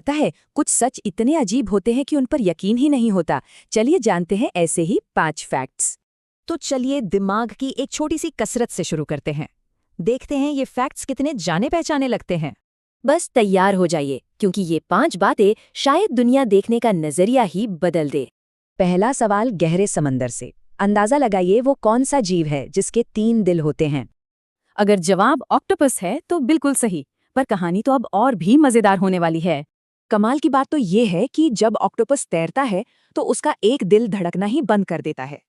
लगता है कुछ सच इतने अजीब होते हैं कि उन पर यकीन ही नहीं होता। चलिए जानते हैं ऐसे ही 5 फैक्ट्स। तो चलिए दिमाग की एक छोटी सी कसरत से शुरू करते हैं। देखते हैं ये फैक्ट्स कितने जाने पहचाने लगते हैं। बस तैयार हो जाइए, क्योंकि ये 5 बातें शायद दुनिया देखने का नजरिया ही बदल दे। पहला सवाल गहरे समंदर से। अंदाजा लगाइए वो कौन सा जीव है जिसके 3 दिल होते हैं। अगर जवाब ऑक्टोपस है तो बिल्कुल सही, पर कहानी तो अब और भी मजेदार होने वाली है। कमाल की बात तो ये है कि जब ऑक्टोपस तैरता है तो उसका एक दिल धड़कना ही बंद कर देता है।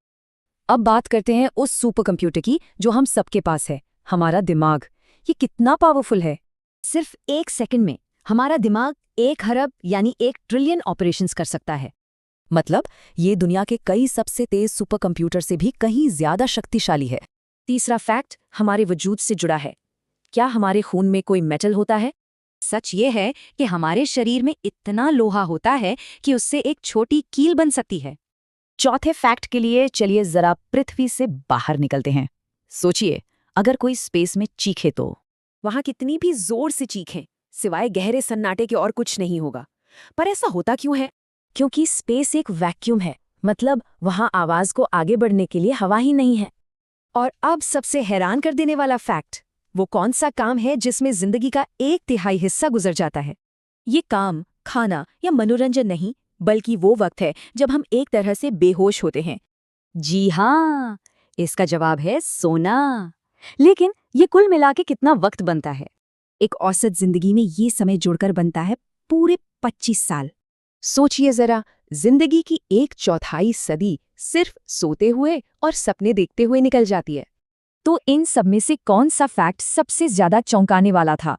अब बात करते हैं उस सुपर कंप्यूटर की जो हम सबके पास है, हमारा दिमाग। ये कितना पावरफुल है। सिर्फ 1 सेकंड में हमारा दिमाग 1 अरब यानी 1 ट्रिलियन ऑपरेशंस कर सकता है। मतलब ये दुनिया के कई सबसे तेज सुपर कंप्यूटर से भी कहीं ज्यादा शक्तिशाली है। तीसरा फैक्ट हमारे वजूद से जुड़ा है। क्या हमारे खून में कोई मेटल होता है? सच ये है कि हमारे शरीर में इतना लोहा होता है कि उससे एक छोटी कील बन सकती है। चौथे फैक्ट के लिए चलिए जरा पृथ्वी से बाहर निकलते हैं। सोचिए, अगर कोई स्पेस में चीखे तो वहां कितनी भी जोर से चीखें, सिवाय गहरे सन्नाटे के और कुछ नहीं होगा। पर ऐसा होता क्यों है? क्योंकि स्पेस एक वैक्यूम है, मतलब वहां आवाज को आगे बढ़ने के लिए हवा ही नहीं है। और अब सबसे हैरान कर देने वाला फैक्ट, वो कौन सा काम है जिसमें जिंदगी का 1/3 हिस्सा गुजर जाता है? ये काम खाना या मनोरंजन नहीं, बल्कि वो वक्त है जब हम एक तरह से बेहोश होते हैं। जी हाँ, इसका जवाब है सोना। लेकिन ये कुल मिला के कितना वक्त बनता है? एक औसत जिंदगी में ये समय जुड़कर बनता है पूरे 25 साल। सोचिए जरा, जिंदगी की 1/4 सदी सिर्फ सोते हुए और सपने देखते हुए निकल जाती है। तो इन सब में से कौन सा फैक्ट सबसे ज्यादा चौंकाने वाला था?